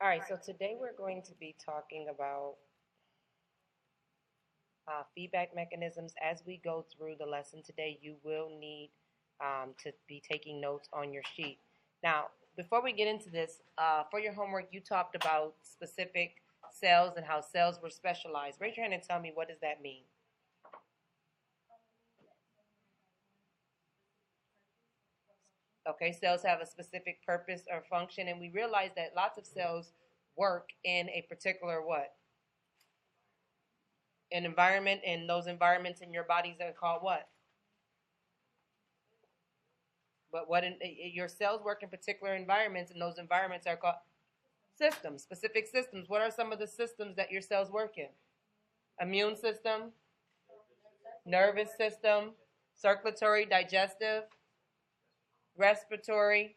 All right, so today we're going to be talking about feedback mechanisms. As we go through the lesson today, you will need to be taking notes on your sheet. Now, before we get into this, for your homework, you talked about specific cells and how cells were specialized. Raise your hand and tell me, what does that mean? Okay, cells have a specific purpose or function, and we realize that lots of cells work in a particular what? An environment, and those environments in your bodies are called what? But your cells work in particular environments, and those environments are called systems, specific systems. What are some of the systems that your cells work in? Immune system, nervous system, circulatory, digestive, respiratory.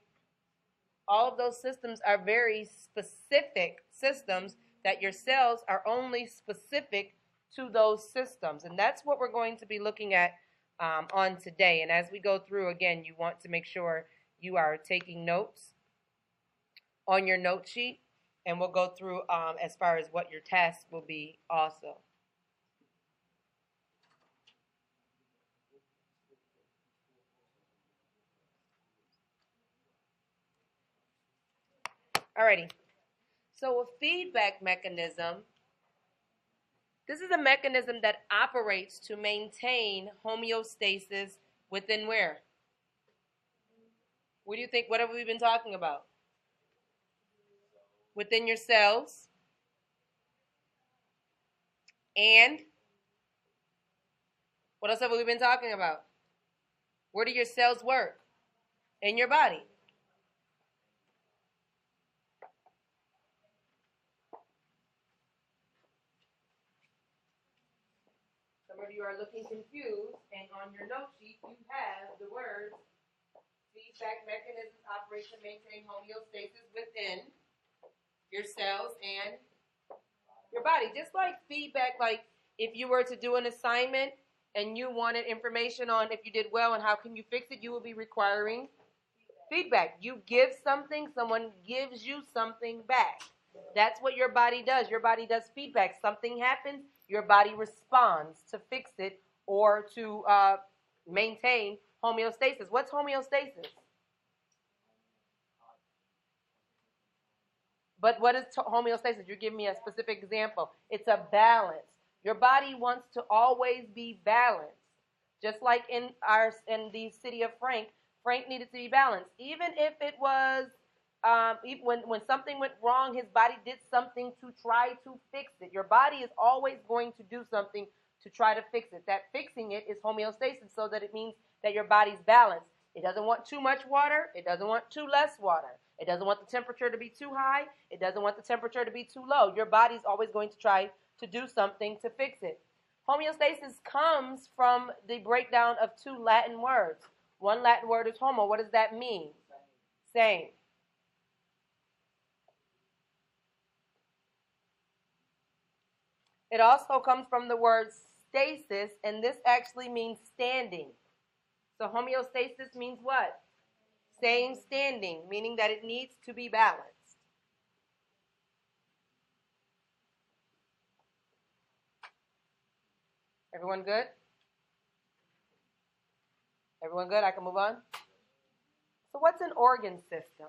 All of those systems are very specific systems that your cells are only specific to those systems. And that's what we're going to be looking at on today. And as we go through, again, you want to make sure you are taking notes on your note sheet. And we'll go through as far as what your task will be also. Alrighty. So a feedback mechanism, this is a mechanism that operates to maintain homeostasis within where? What do you think? What have we been talking about? Within your cells. And what else have we been talking about? Where do your cells work? In your body. Some of you are looking confused, and on your note sheet you have the words feedback mechanisms operate to maintain homeostasis within your cells and your body. Just like feedback, like if you were to do an assignment and you wanted information on if you did well and how can you fix it, you will be requiring feedback. You give something, someone gives you something back. That's what your body does. Your body does feedback. Something happens, your body responds to fix it or to maintain homeostasis. What's homeostasis? But what is homeostasis? You give me a specific example. It's a balance. Your body wants to always be balanced. Just like in the city of Frank needed to be balanced. Even if it was, when something went wrong, his body did something to try to fix it. Your body is always going to do something to try to fix it. That fixing it is homeostasis, so that it means that your body's balanced. It doesn't want too much water. It doesn't want too less water. It doesn't want the temperature to be too high. It doesn't want the temperature to be too low. Your body's always going to try to do something to fix it. Homeostasis comes from the breakdown of two Latin words. One Latin word is homo. What does that mean? Same. It also comes from the word stasis, and this actually means standing. So homeostasis means what? Staying standing, meaning that it needs to be balanced. Everyone good? Everyone good? I can move on? So what's an organ system?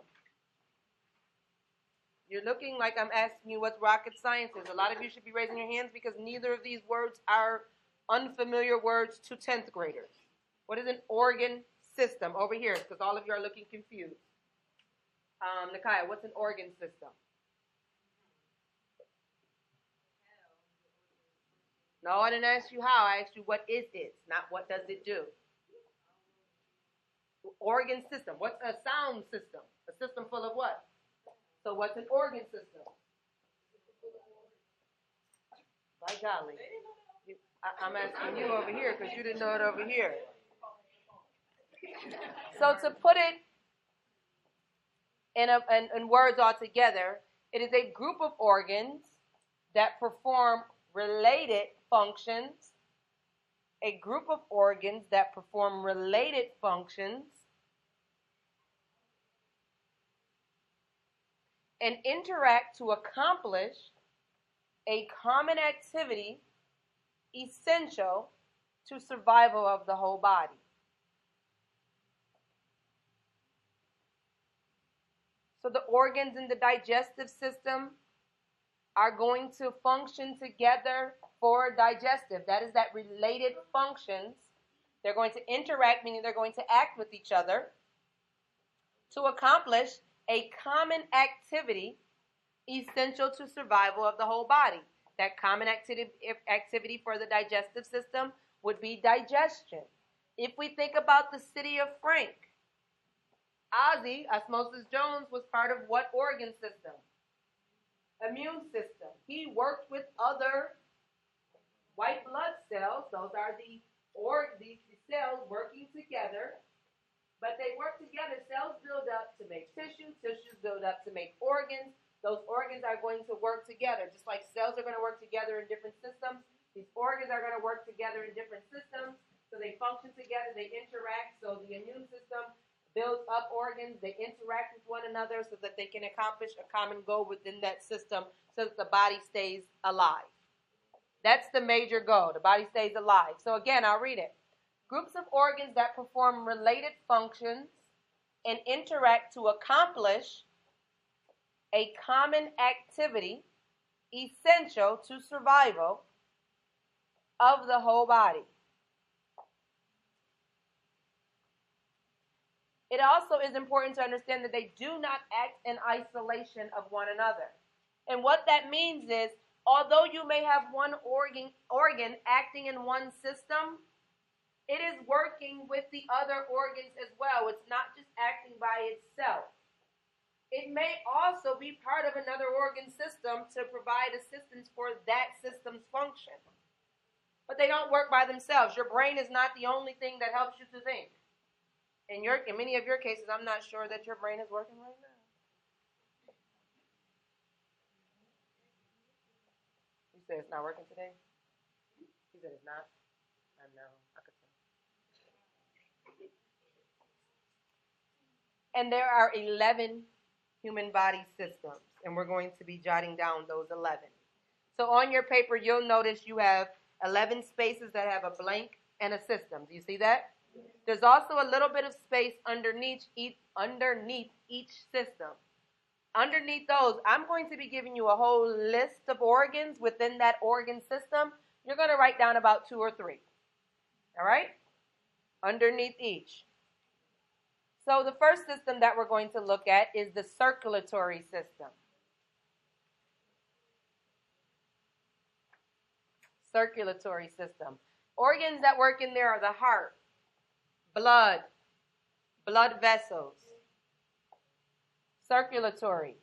You're looking like I'm asking you what rocket science is. A lot of you should be raising your hands because neither of these words are unfamiliar words to 10th graders. What is an organ system? Over here, because all of you are looking confused. Nakia, what's an organ system? No, I didn't ask you how. I asked you what is it, not what does it do. Organ system. What's a sound system? A system full of what? So what's an organ system? By golly. I'm asking you over here because you didn't know it over here. So to put it in words altogether, it is a group of organs that perform related functions. A group of organs that perform related functions and interact to accomplish a common activity essential to survival of the whole body. So the organs in the digestive system are going to function together for digestive. That is that related functions. They're going to interact, meaning they're going to act with each other to accomplish a common activity essential to survival of the whole body. That common activity for the digestive system would be digestion. If we think about the city of Frank, Ozzy, Osmosis Jones, was part of what organ system? Immune system. He worked with other white blood cells. Those are these cells working together. But they work together. Cells build up to make tissue. Tissues build up to make organs. Those organs are going to work together. Just like cells are going to work together in different systems, these organs are going to work together in different systems. So they function together. They interact. So the immune system builds up organs. They interact with one another so that they can accomplish a common goal within that system so that the body stays alive. That's the major goal. The body stays alive. So again, I'll read it. Groups of organs that perform related functions and interact to accomplish a common activity essential to survival of the whole body. It also is important to understand that they do not act in isolation of one another. And what that means is, although you may have one organ acting in one system, it is working with the other organs as well. It's not just acting by itself. It may also be part of another organ system to provide assistance for that system's function. But they don't work by themselves. Your brain is not the only thing that helps you to think. In many of your cases, I'm not sure that your brain is working right now. You said it's not working today? You said it's not? I know. I could tell. And there are 11 human body systems, and we're going to be jotting down those 11. So on your paper, you'll notice you have 11 spaces that have a blank and a system. Do you see that? There's also a little bit of space underneath each system. Underneath those, I'm going to be giving you a whole list of organs within that organ system. You're going to write down about 2 or 3. All right? Underneath each. So the first system that we're going to look at is the circulatory system. Circulatory system. Organs that work in there are the heart, blood vessels, circulatory.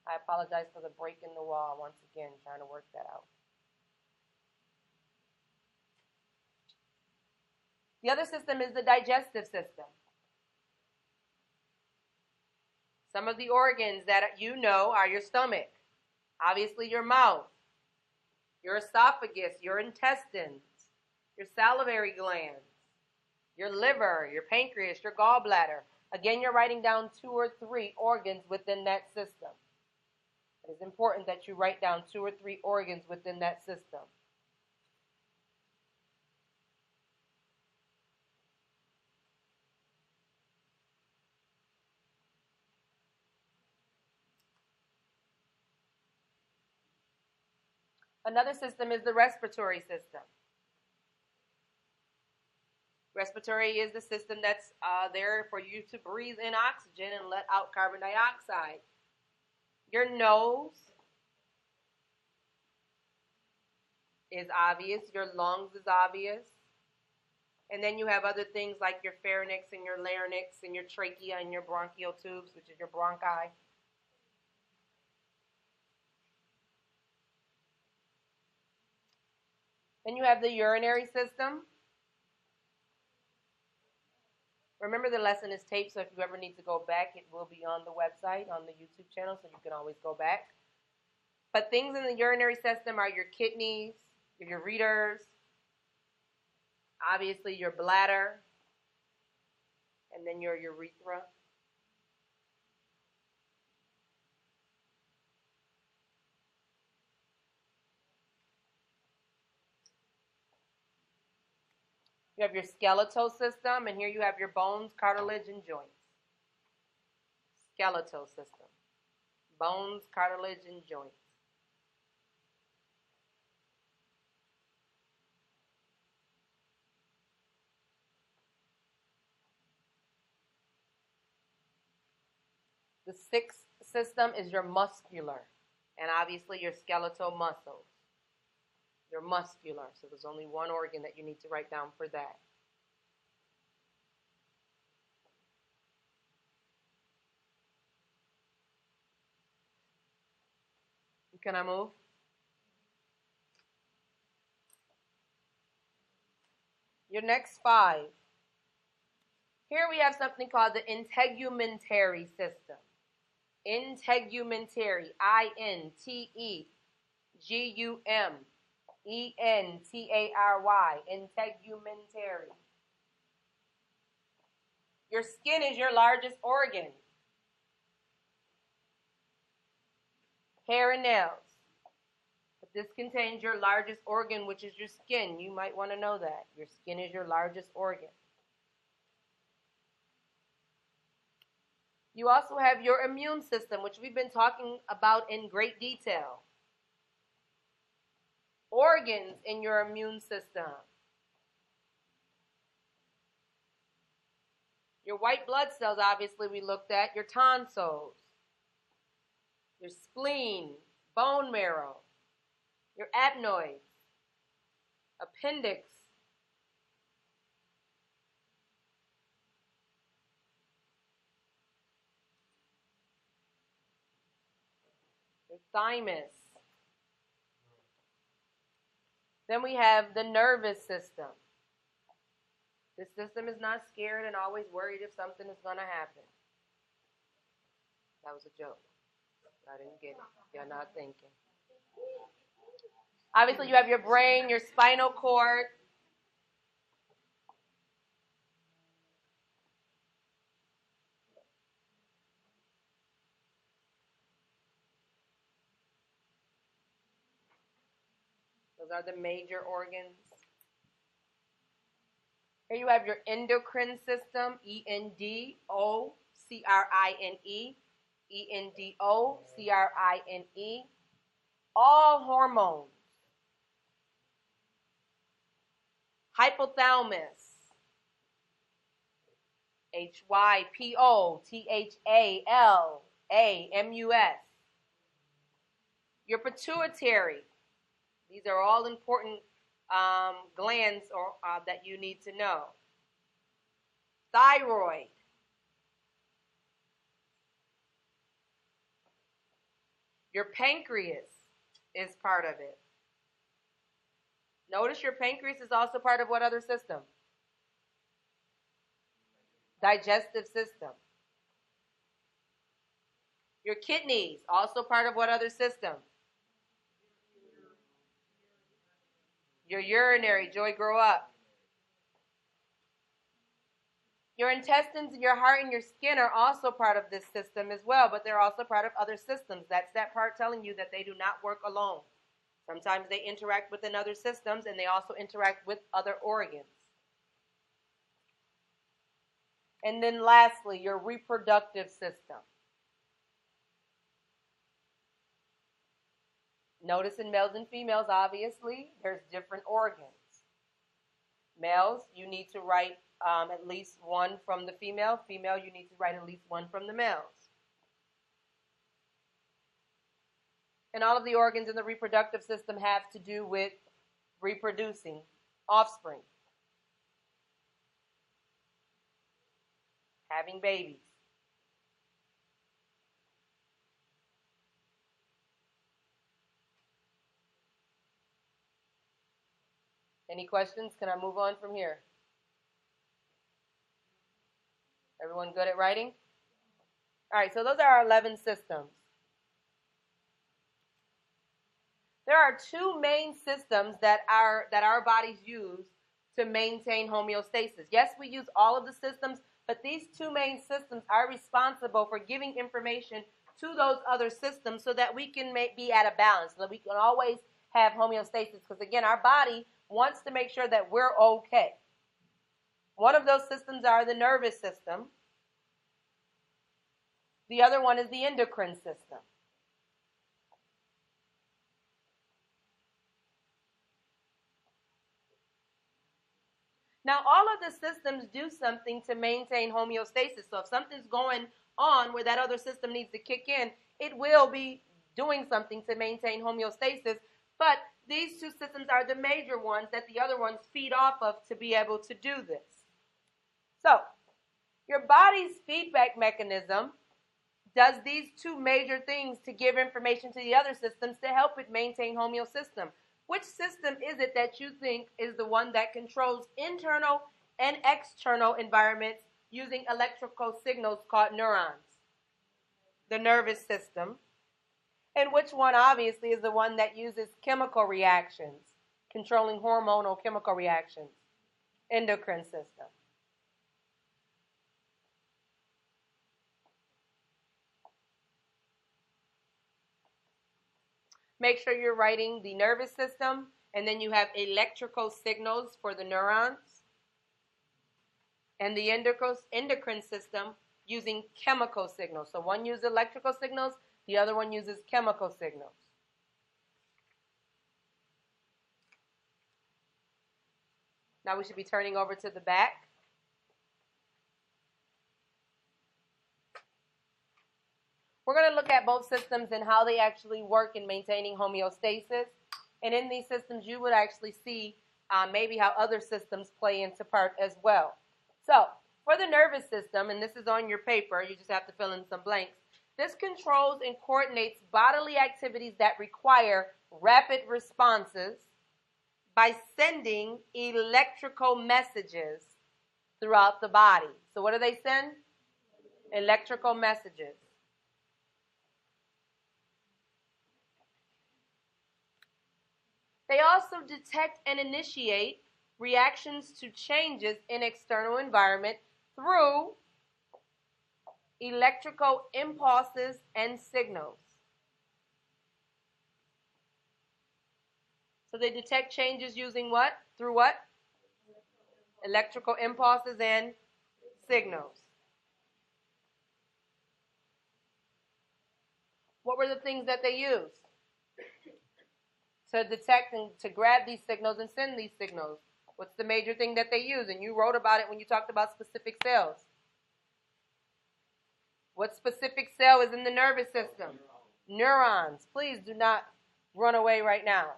I apologize for the break in the wall once again, trying to work that out. The other system is the digestive system. Some of the organs that you know are your stomach, obviously your mouth, your esophagus, your intestines, your salivary glands, your liver, your pancreas, your gallbladder. Again, you're writing down 2 or 3 organs within that system. It is important that you write down 2 or 3 organs within that system. Another system is the respiratory system. Respiratory is the system that's there for you to breathe in oxygen and let out carbon dioxide. Your nose is obvious. Your lungs is obvious. And then you have other things like your pharynx and your larynx and your trachea and your bronchial tubes, which is your bronchi. Then you have the urinary system. Remember, the lesson is taped, so if you ever need to go back, it will be on the website, on the YouTube channel, so you can always go back. But things in the urinary system are your kidneys, your ureters, obviously your bladder, and then your urethra. You have your skeletal system, and here you have your bones, cartilage, and joints. Skeletal system. Bones, cartilage, and joints. The sixth system is your muscular, and obviously your skeletal muscles. Your muscular, so there's only one organ that you need to write down for that. Can I move? Your next 5. Here we have something called the integumentary system. Integumentary, I-N-T-E-G-U-M-E-N-T-A-R-Y, integumentary. Your skin is your largest organ. Hair and nails. But this contains your largest organ, which is your skin. You might want to know that. Your skin is your largest organ. You also have your immune system, which we've been talking about in great detail. Organs in your immune system. Your white blood cells, obviously, we looked at. Your tonsils. Your spleen, bone marrow. Your adenoids. Appendix. Your thymus. Then we have the nervous system. This system is not scared and always worried if something is going to happen. That was a joke. I didn't get it. You're not thinking. Obviously, you have your brain, your spinal cord. Those are the major organs. Here you have your endocrine system, E-N-D-O-C-R-I-N-E, E-N-D-O-C-R-I-N-E. All hormones. Hypothalamus, H-Y-P-O-T-H-A-L-A-M-U-S. Your pituitary. These are all important glands that you need to know. Thyroid. Your pancreas is part of it. Notice your pancreas is also part of what other system? Digestive system. Your kidneys, also part of what other system? Your urinary. Joy, grow up. Your intestines and your heart and your skin are also part of this system as well, but they're also part of other systems. That's that part telling you that they do not work alone. Sometimes they interact with other systems, and they also interact with other organs. And then lastly, your reproductive system. Notice in males and females, obviously, there's different organs. Males, you need to write at least one from the female. Female, you need to write at least one from the males. And all of the organs in the reproductive system have to do with reproducing offspring, having babies. Any questions? Can I move on from here? Everyone good at writing? All right, so those are our 11 systems. There are 2 main systems that our bodies use to maintain homeostasis. Yes, we use all of the systems, but these 2 main systems are responsible for giving information to those other systems so that we can be at a balance, so that we can always have homeostasis. Because again, our body wants to make sure that we're okay. One of those systems are the nervous system. The other one is the endocrine system. Now, all of the systems do something to maintain homeostasis. So if something's going on where that other system needs to kick in, it will be doing something to maintain homeostasis. But these two systems are the major ones that the other ones feed off of to be able to do this. So your body's feedback mechanism does these two major things to give information to the other systems to help it maintain homeostasis. Which system is it that you think is the one that controls internal and external environments using electrical signals called neurons? The nervous system. And which one, obviously, is the one that uses chemical reactions, controlling hormonal chemical reactions? Endocrine system. Make sure you're writing the nervous system, and then you have electrical signals for the neurons, and the endocrine system using chemical signals. So one uses electrical signals, the other one uses chemical signals. Now we should be turning over to the back. We're going to look at both systems and how they actually work in maintaining homeostasis. And in these systems, you would actually see maybe how other systems play into part as well. So for the nervous system, and this is on your paper, you just have to fill in some blanks. This controls and coordinates bodily activities that require rapid responses by sending electrical messages throughout the body. So what do they send? Electrical messages. They also detect and initiate reactions to changes in external environment through electrical impulses and signals. So they detect changes using what? Through what? Electrical impulses and signals. What were the things that they used to detect and to grab these signals and send these signals? What's the major thing that they use? And you wrote about it when you talked about specific cells. What specific cell is in the nervous system? Neurons. Please do not run away right now.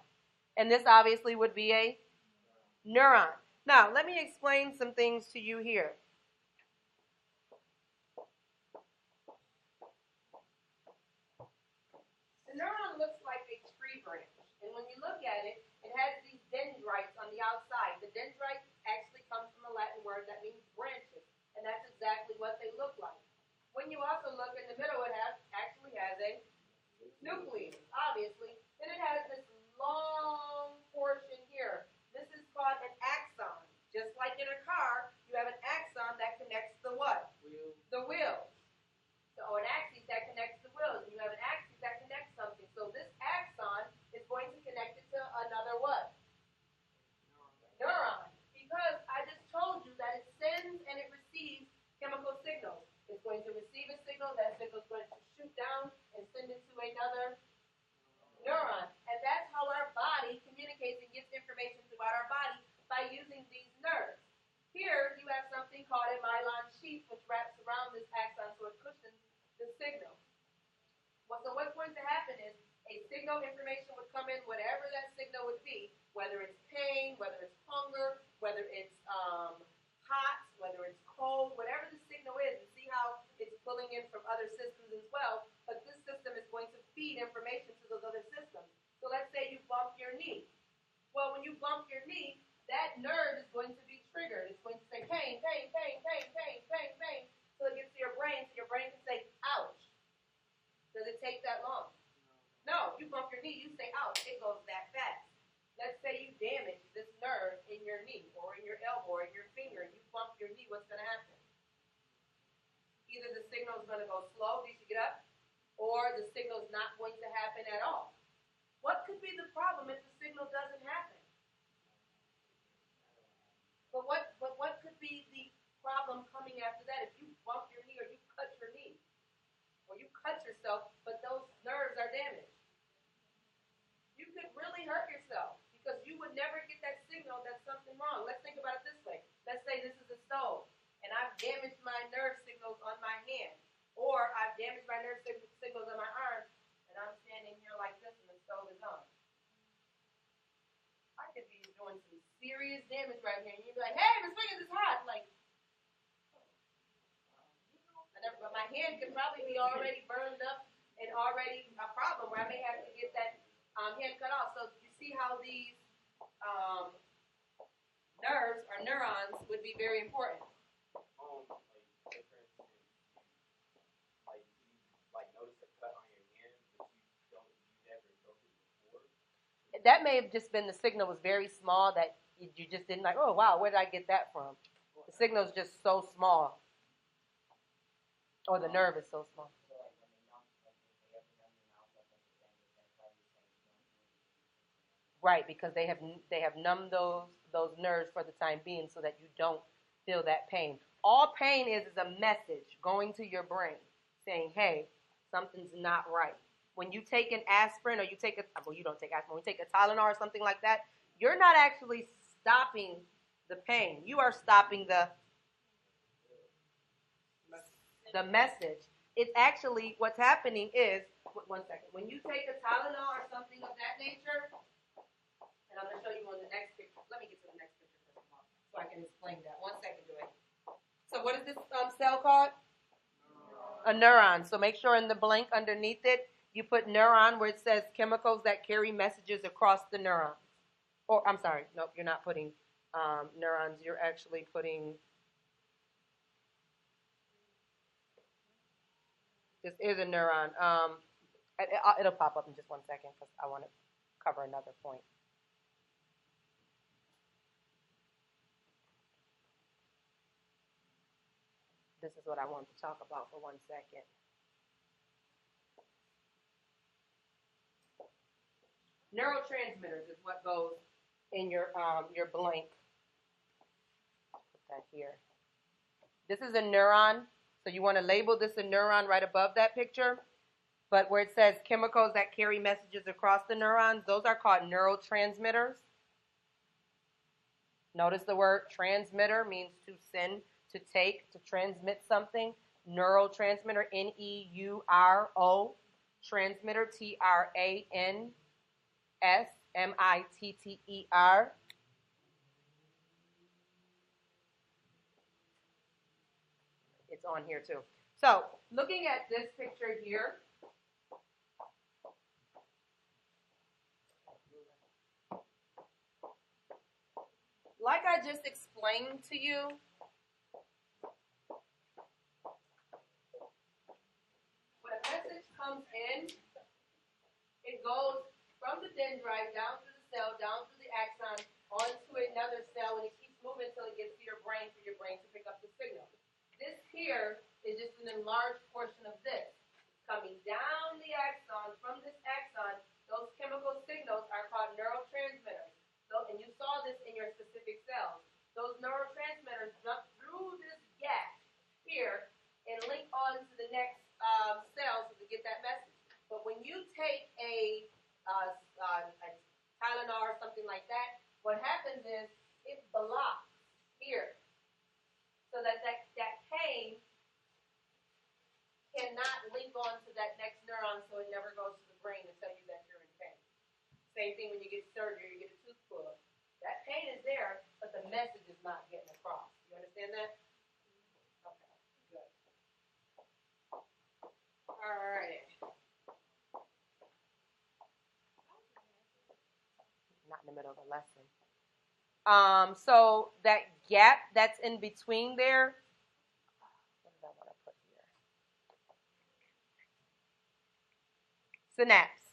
And this obviously would be a neuron. Now, let me explain some things to you here. The neuron looks like a tree branch. And when you look at it, it has these dendrites on the outside. The dendrites actually comes from a Latin word that means branches. And that's exactly what they look like. When you also look in the middle, it actually has a nucleus, obviously. Then it has this long portion here. This is called an axon. Just like in a car, you have an axon that connects the what? The wheels. So an axis that connects the wheels. And you have an axis that connects something. So this axon is going to connect it to another what? Neuron. Because I just told you that it sends and it receives chemical signals. It's going to receive a signal. That signal is going to shoot down and send it to another neuron. And that's how our body communicates and gets information throughout our body by using these nerves. Here you have something called a myelin sheath, which wraps around this axon so it cushions the signal. So what's going to happen is a signal information would come in, whatever that signal would be, whether it's pain, whether it's hunger, whether it's hot, whether it's cold, whatever the signal is, and see how it's pulling in from other systems as well. But this system is going to feed information to those other systems. So let's say you bump your knee. Well, when you bump your knee, that nerve is going to be triggered. It's going to say pain, pain, pain, pain, pain, pain, pain. So it gets to your brain, so your brain can say, ouch. Does it take that long? No. You bump your knee, you say, ouch. It goes that fast. Let's say you damage this nerve in your knee or in your elbow or in your finger. You bump your knee, what's going to happen? Either the signal is going to go slow, did you get up? Or the signal is not going to happen at all. What could be the problem if the signal doesn't happen? But what could be the problem coming after that. If you bump your knee or you cut your knee or you cut yourself, but those nerves are damaged, you could really hurt yourself because you would never get that signal that something wrong. Let's think about it this way. Let's say this is a stove, and I've damaged my nerve signals on my hand, or I've damaged my nerve signals on my arm, and I'm standing here like this, and the stove is on. I could be doing some serious damage right here, and you'd be like, "Hey, Miss Wiggins, it's hot." Like, but my hand could probably be already burned up and already a problem where I may have to get that hand cut off. So you see how these nerves or neurons would be very important. Notice a cut on your hand, but you never noticed before. That may have just been the signal was very small that you just didn't like. Oh wow, where did I get that from? The signal is just so small, or the nerve is so small. Right, because they have numbed those nerves for the time being so that you don't feel that pain. All pain is a message going to your brain saying, hey, something's not right. When you take an aspirin or you take you don't take aspirin, when you take a Tylenol or something like that, you're not actually stopping the pain. You are stopping the message. It's actually, what's happening is, one second, when you take a Tylenol or something of that nature, and I'm going to show you on the next picture. Let me get to the next picture first of all, so I can explain that. 1 second, Joy. So what is this cell called? A neuron. So make sure in the blank underneath it, you put neuron where it says chemicals that carry messages across the neurons. Or, I'm sorry, nope, you're not putting neurons. You're actually putting, this is a neuron. It'll pop up in just 1 second because I want to cover another point. This is what I want to talk about for 1 second. Neurotransmitters is what goes in your blank. Put that here. This is a neuron, so you want to label this a neuron right above that picture. But where it says chemicals that carry messages across the neurons, those are called neurotransmitters. Notice the word transmitter means to send, to take, to transmit something. Neurotransmitter, N-E-U-R-O. Transmitter, T-R-A-N-S-M-I-T-T-E-R. It's on here too. So, looking at this picture here, like I just explained to you, when a message comes in, it goes from the dendrite down through the cell, down through the axon, onto another cell, and it keeps moving until it gets to your brain for your brain to pick up the signal. This here is just an enlarged portion of this. It's coming down the axon. From this axon, those chemical signals are called neurotransmitters. So, and you saw this in your specific cells. Those neurotransmitters jump through this gap here and link on to the next cell to get that message. But when you take a Tylenol or something like that, what happens is it blocks here, so that pain cannot link on to that next neuron, so it never goes to the brain to tell you that you're in pain. Same thing when you get surgery, you get a tooth pulled. That pain is there, but the message is not getting across. You understand that? Okay, good. All right. Not in the middle of a lesson. So that gap that's in between there, what did I want to put here? Synapse.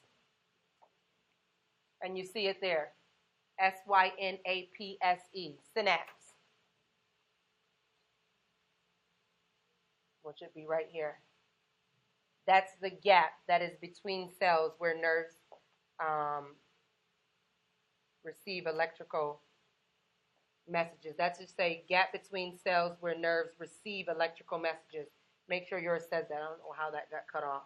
And you see it there. S-Y-N-A-P-S-E. Synapse. Which should be right here. That's the gap that is between cells where nerves receive electrical messages. That's just say gap between cells where nerves receive electrical messages. Make sure yours says that. I don't know how that got cut off.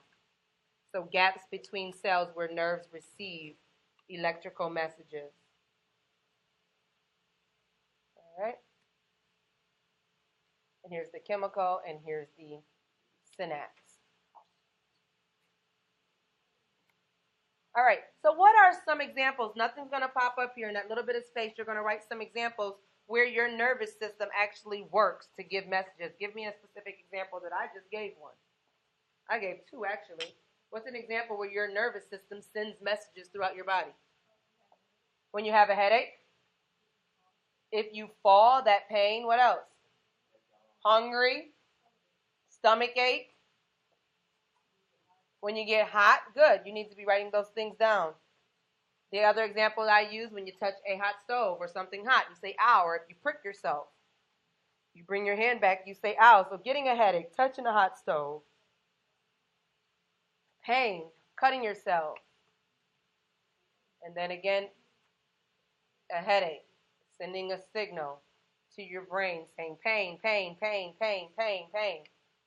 So gaps between cells where nerves receive electrical messages. All right. And here's the chemical, and here's the synapse. All right, so what are some examples? Nothing's going to pop up here in that little bit of space. You're going to write some examples where your nervous system actually works to give messages. Give me a specific example that I just gave one. I gave two, actually. What's an example where your nervous system sends messages throughout your body? When you have a headache. If you fall, that pain. What else? Hungry. Stomach ache. When you get hot, good. You need to be writing those things down. The other example I use, when you touch a hot stove or something hot, you say ow, or if you prick yourself, you bring your hand back, you say ow. So getting a headache, touching a hot stove, pain, cutting yourself, and then again, a headache, sending a signal to your brain saying pain, pain, pain, pain, pain, pain.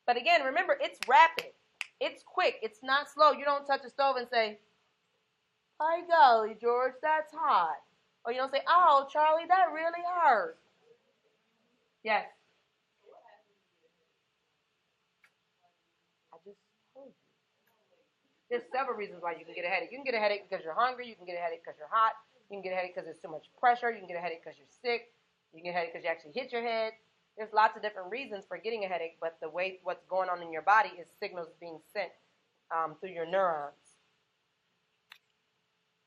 But again, remember, it's rapid. It's quick. It's not slow. You don't touch a stove and say, "Hi, golly, George, that's hot." Or you don't say, "Oh, Charlie, that really hurt." Yes. I just told you. There's several reasons why you can get a headache. You can get a headache because you're hungry. You can get a headache because you're hot. You can get a headache because there's too much pressure. You can get a headache because you're sick. You can get a headache because you actually hit your head. There's lots of different reasons for getting a headache, but the way what's going on in your body is signals being sent through your neurons.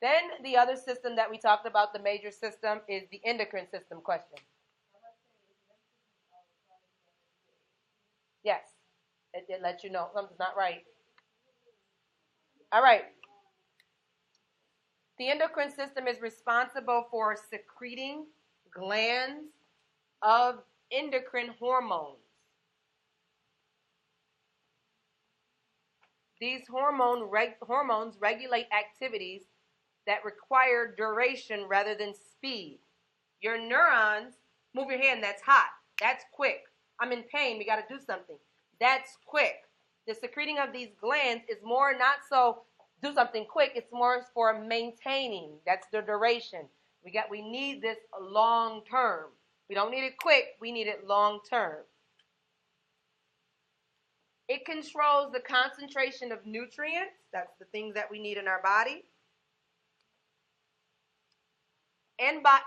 Then the other system that we talked about, the major system, is the endocrine system question. Yes, it lets you know something's not right. All right. The endocrine system is responsible for secreting glands of endocrine hormones. These hormones regulate activities that require duration rather than speed. Your neurons, move your hand, that's hot, that's quick. I'm in pain, we got to do something. That's quick. The secreting of these glands is more not so do something quick, it's more for maintaining. That's the duration. We need this long term. We don't need it quick, we need it long term. It controls the concentration of nutrients. That's the things that we need in our body. That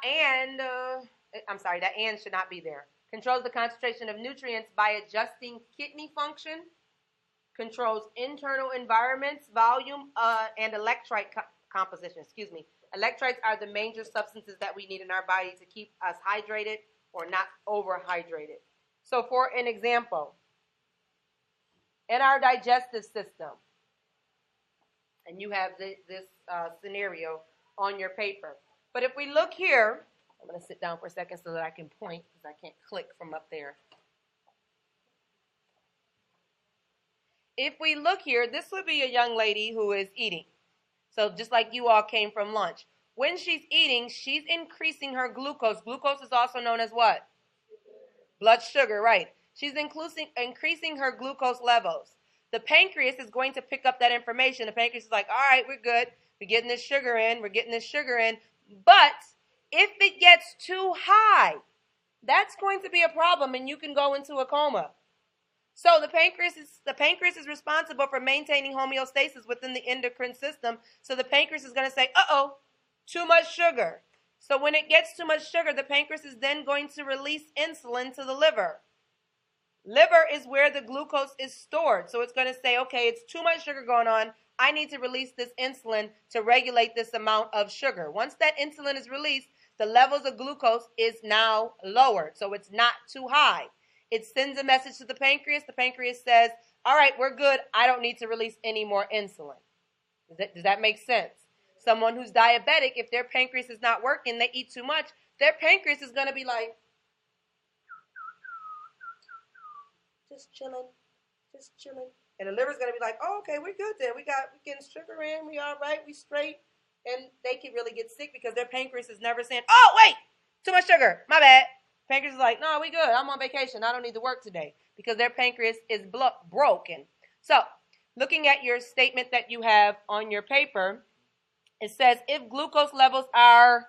and should not be there. Controls the concentration of nutrients by adjusting kidney function. Controls internal environments, volume, and electrolyte composition. Electrolytes are the major substances that we need in our body to keep us hydrated or not overhydrated. So for an example, in our digestive system, and you have this scenario on your paper. But if we look here, I'm going to sit down for a second so that I can point because I can't click from up there. If we look here, this would be a young lady who is eating. So just like you all came from lunch. When she's eating, she's increasing her glucose. Glucose is also known as what? Blood sugar, right. She's increasing her glucose levels. The pancreas is going to pick up that information. The pancreas is like, all right, we're good. We're getting this sugar in. But if it gets too high, that's going to be a problem, and you can go into a coma. So the pancreas is responsible for maintaining homeostasis within the endocrine system. So the pancreas is going to say, uh-oh, too much sugar. So when it gets too much sugar, the pancreas is then going to release insulin to the liver. Liver is where the glucose is stored. So it's going to say, okay, it's too much sugar going on. I need to release this insulin to regulate this amount of sugar. Once that insulin is released, the levels of glucose is now lowered. So it's not too high. It sends a message to the pancreas. The pancreas says, all right, we're good. I don't need to release any more insulin. Does that make sense? Someone who's diabetic, if their pancreas is not working, they eat too much, their pancreas is going to be like, just chilling. And the liver's going to be like, oh, okay, we're good then. We're getting sugar in. We all right. We straight. And they can really get sick because their pancreas is never saying, oh, wait, Too much sugar. My bad. Pancreas is like, no, we good. I'm on vacation. I don't need to work today because their pancreas is broken. So, looking at your statement that you have on your paper, it says if glucose levels are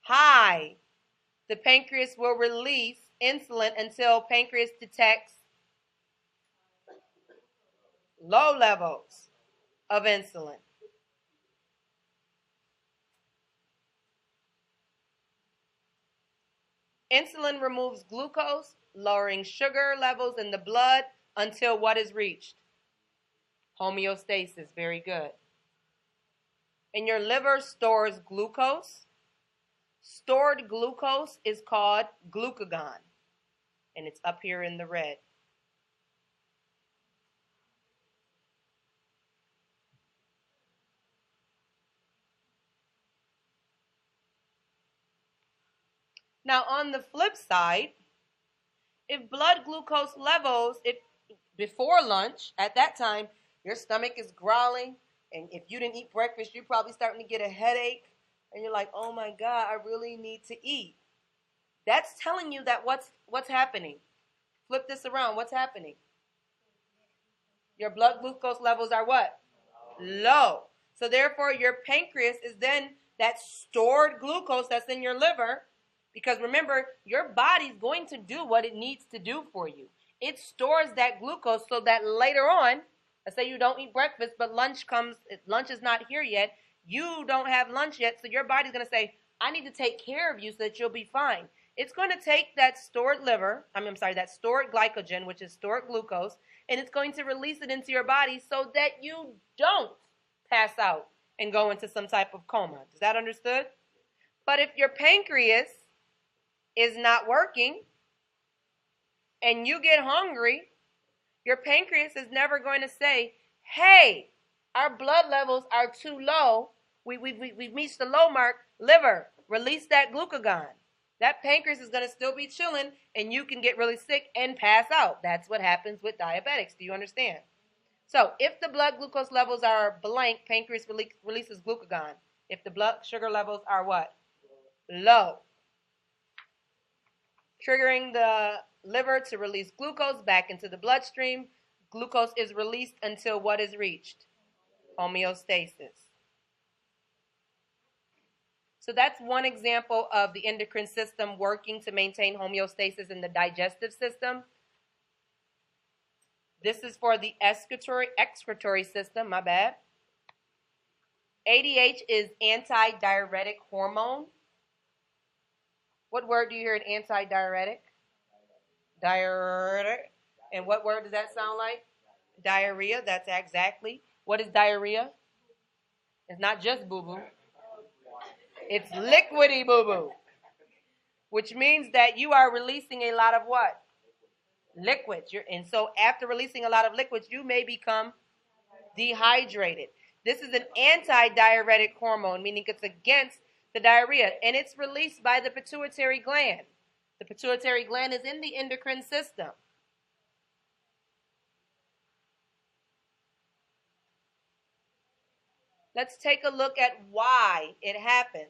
high, the pancreas will release insulin until pancreas detects low levels of insulin. Insulin removes glucose, lowering sugar levels in the blood until what is reached? Homeostasis. Very good. And your liver stores glucose. Stored glucose is called glucagon, and it's up here in the red. Now, on the flip side, if blood glucose levels, if before lunch, at that time, your stomach is growling, and if you didn't eat breakfast, you're probably starting to get a headache, and you're like, oh my God, I really need to eat. That's telling you that what's happening. Flip this around. What's happening? Your blood glucose levels are what? Low. So therefore, your pancreas is then that stored glucose that's in your liver, because remember, your body's going to do what it needs to do for you. It stores that glucose so that later on, let's say you don't eat breakfast, but lunch is not here yet, you don't have lunch yet, so your body's going to say, I need to take care of you so that you'll be fine. It's going to take that stored that stored glycogen, which is stored glucose, and it's going to release it into your body so that you don't pass out and go into some type of coma. Is that understood? But if your pancreas is not working and you get hungry, your pancreas is never going to say, hey, our blood levels are too low. We've reached the low mark. Liver, release that glucagon. That pancreas is going to still be chilling, and you can get really sick and pass out. That's what happens with diabetics. Do you understand? So if the blood glucose levels are blank, pancreas releases glucagon. If the blood sugar levels are what? Low. Triggering the liver to release glucose back into the bloodstream. Glucose is released until what is reached? Homeostasis. So that's one example of the endocrine system working to maintain homeostasis in the digestive system. This is for the excretory system, my bad. ADH is anti-diuretic hormone. What word do you hear in anti-diuretic? Diuretic. And what word does that sound like? Diarrhea. That's exactly. What is diarrhea? It's not just boo-boo. It's liquidy boo-boo, which means that you are releasing a lot of what? Liquids. And so after releasing a lot of liquids, you may become dehydrated. This is an anti-diuretic hormone, meaning it's against the diarrhea, and it's released by the pituitary gland. The pituitary gland is in the endocrine system. Let's take a look at why it happens.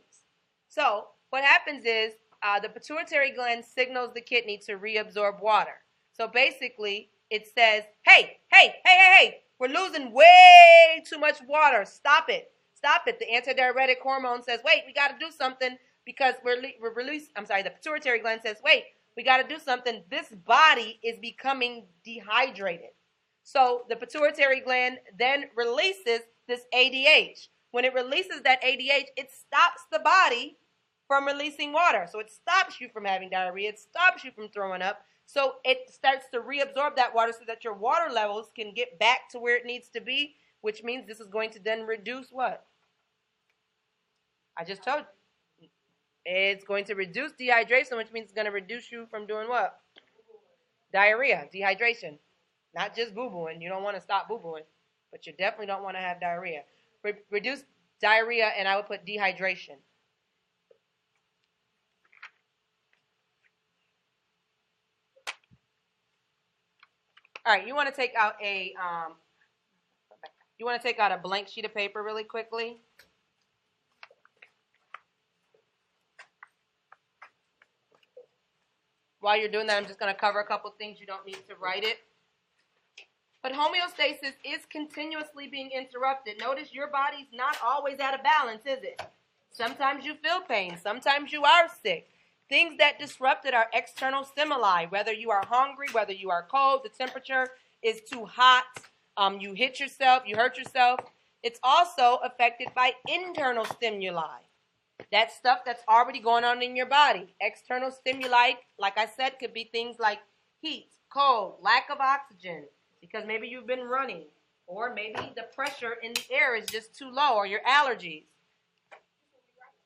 So what happens is the pituitary gland signals the kidney to reabsorb water. So basically it says, hey, we're losing way too much water. Stop it. The antidiuretic hormone says, wait, we got to do something because the pituitary gland says, wait, we got to do something. This body is becoming dehydrated. So the pituitary gland then releases this ADH. When it releases that ADH, it stops the body from releasing water. So it stops you from having diarrhea. It stops you from throwing up. So it starts to reabsorb that water so that your water levels can get back to where it needs to be, which means this is going to then reduce what? I just told you. It's going to reduce dehydration, which means it's going to reduce you from doing what? Diarrhea, dehydration. Not just boo-booing. You don't want to stop boo-booing, but you definitely don't want to have diarrhea. Reduce diarrhea, and I would put dehydration. All right, you want to take out a blank sheet of paper really quickly. While you're doing that, I'm just going to cover a couple things. You don't need to write it. But homeostasis is continuously being interrupted. Notice your body's not always at a balance, is it? Sometimes you feel pain. Sometimes you are sick. Things that disrupt it are external stimuli, whether you are hungry, whether you are cold, the temperature is too hot, you hit yourself, you hurt yourself. It's also affected by internal stimuli. That stuff that's already going on in your body. External stimuli, like I said, could be things like heat, cold, lack of oxygen, because maybe you've been running, or maybe the pressure in the air is just too low, or your allergies.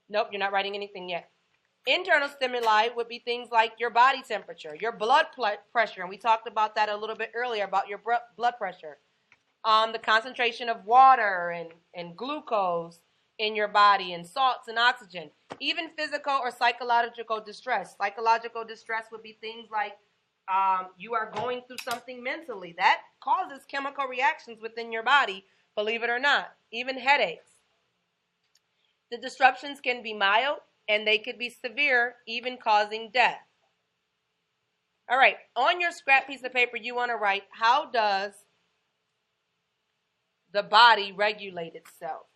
Nope, you're not writing anything yet. Internal stimuli would be things like your body temperature, your blood pressure, and we talked about that a little bit earlier, about your blood pressure. The concentration of water and glucose in your body, and salts and oxygen. Even physical or psychological distress. Psychological distress would be things like you are going through something mentally. That causes chemical reactions within your body, believe it or not. Even headaches. The disruptions can be mild, and they could be severe, even causing death. All right, on your scrap piece of paper, you want to write, how does the body regulate itself?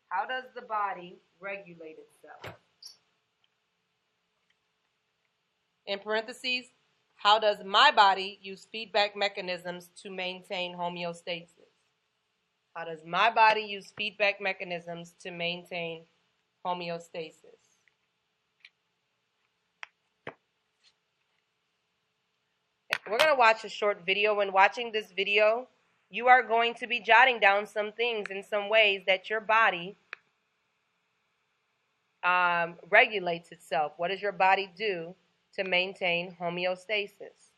How does the body regulate itself? In parentheses, how does my body use feedback mechanisms to maintain homeostasis? How does my body use feedback mechanisms to maintain homeostasis? We're going to watch a short video. When watching this video, you are going to be jotting down some things in some ways that your body regulates itself. What does your body do to maintain homeostasis?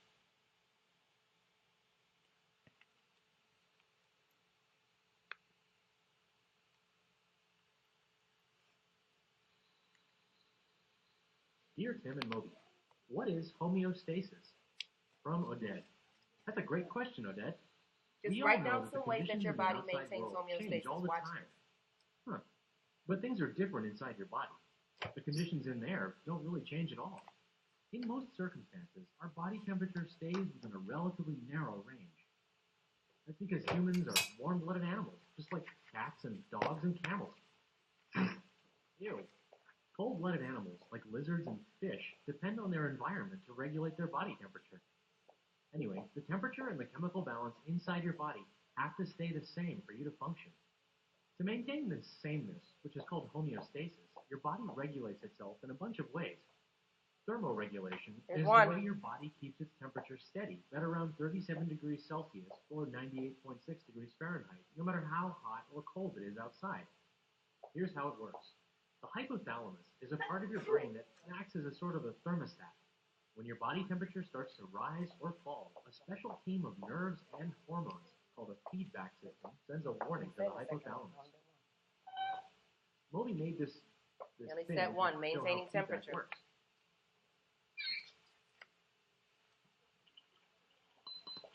Dear Tim and Moby, what is homeostasis? From Odette. That's a great question, Odette. Just write down some ways that your body maintains homeostasis. All the time. Huh. But things are different inside your body. The conditions in there don't really change at all. In most circumstances, our body temperature stays within a relatively narrow range. That's because humans are warm-blooded animals, just like cats and dogs and camels. Ew. Cold-blooded animals, like lizards and fish, depend on their environment to regulate their body temperature. Anyway, the temperature and the chemical balance inside your body have to stay the same for you to function. To maintain this sameness, which is called homeostasis, your body regulates itself in a bunch of ways. Thermoregulation is the way your body keeps its temperature steady at around 37 degrees Celsius or 98.6 degrees Fahrenheit, no matter how hot or cold it is outside. Here's how it works. The hypothalamus is a part of your brain that acts as a sort of a thermostat. When your body temperature starts to rise or fall, a special team of nerves and hormones called a feedback system sends a warning to the hypothalamus. Moby made this At thing step one, to show maintaining how feedback temperature. works.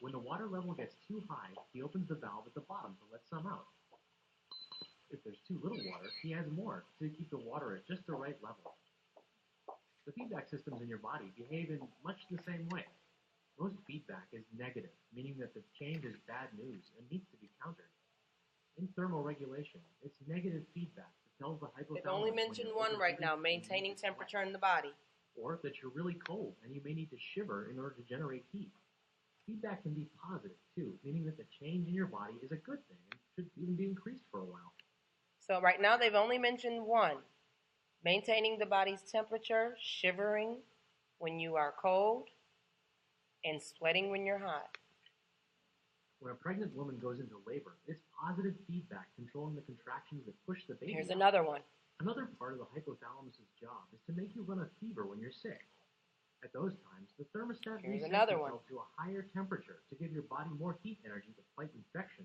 When the water level gets too high, he opens the valve at the bottom to let some out. If there's too little water, he adds more to keep the water at just the right level. The feedback systems in your body behave in much the same way. Most feedback is negative, meaning that the change is bad news and needs to be countered. In thermoregulation, it's negative feedback that tells the hypothalamus. They've only mentioned one right now, maintaining temperature in the body. Or that you're really cold and you may need to shiver in order to generate heat. Feedback can be positive too, meaning that the change in your body is a good thing and should even be increased for a while. So right now they've only mentioned one. Maintaining the body's temperature, shivering when you are cold, and sweating when you're hot. When a pregnant woman goes into labor, it's positive feedback controlling the contractions that push the baby Here's out. another one. Another part of the hypothalamus's job is to make you run a fever when you're sick. At those times, the thermostat resets itself to a higher temperature to give your body more heat energy to fight infection.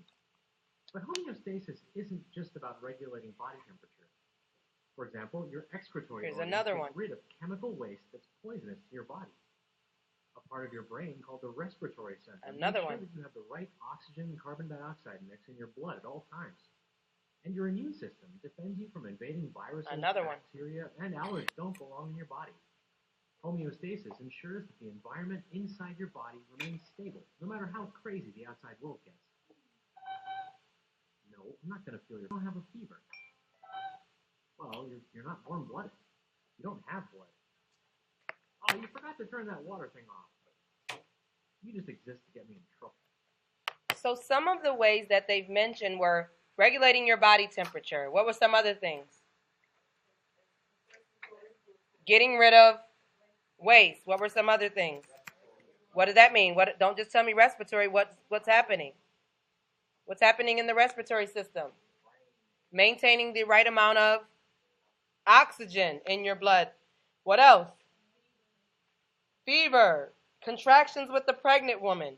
But homeostasis isn't just about regulating body temperature. For example, your excretory organs get rid of chemical waste that's poisonous to your body. A part of your brain called the respiratory center makes sure that you have the right oxygen and carbon dioxide mix in your blood at all times. And your immune system defends you from invading viruses, bacteria, and allergens that don't belong in your body. Homeostasis ensures that the environment inside your body remains stable, no matter how crazy the outside world gets. No, I'm not going to feel you don't have a fever. Well, you're not warm-blooded. You don't have blood. Oh, you forgot to turn that water thing off. You just exist to get me in trouble. So some of the ways that they've mentioned were regulating your body temperature. What were some other things? Getting rid of waste. What were some other things? What does that mean? Don't just tell me respiratory. What's happening? What's happening in the respiratory system? Maintaining the right amount of oxygen in your blood. What else? Fever. Contractions with the pregnant woman.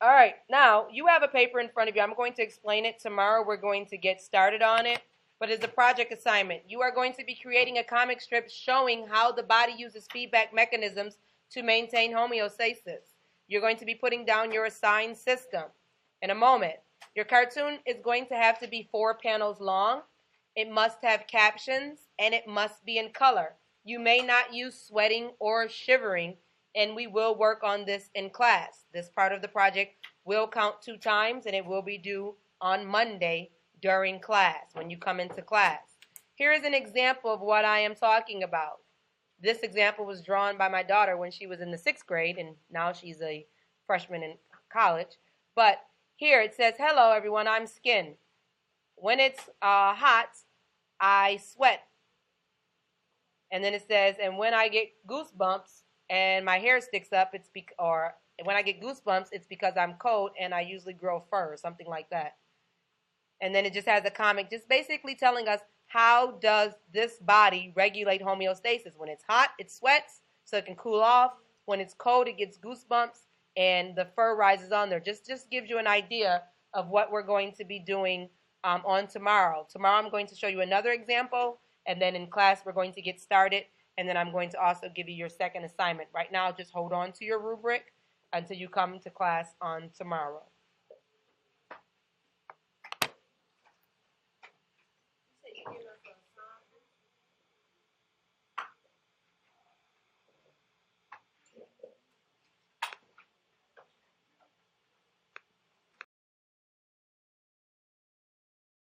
All right, now you have a paper in front of you. I'm going to explain it tomorrow. We're going to get started on it, but it's a project assignment. You are going to be creating a comic strip showing how the body uses feedback mechanisms to maintain homeostasis. You're going to be putting down your assigned system in a moment. Your cartoon is going to have to be 4 panels long. It must have captions, and it must be in color. You may not use sweating or shivering, and we will work on this in class. This part of the project will count 2 times, and it will be due on Monday during class, when you come into class. Here is an example of what I am talking about. This example was drawn by my daughter when she was in the 6th grade, and now she's a freshman in college. But here it says, hello everyone, I'm Skin. When it's hot, I sweat. And then it says, and when I get goosebumps and my hair sticks up, or when I get goosebumps, it's because I'm cold and I usually grow fur, or something like that. And then it just has a comic just basically telling us how does this body regulate homeostasis. When it's hot, it sweats so it can cool off. When it's cold, it gets goosebumps and the fur rises on there. Just gives you an idea of what we're going to be doing on tomorrow. Tomorrow I'm going to show you another example, and then in class we're going to get started, and then I'm going to also give you your second assignment. Right now, just hold on to your rubric until you come to class on tomorrow.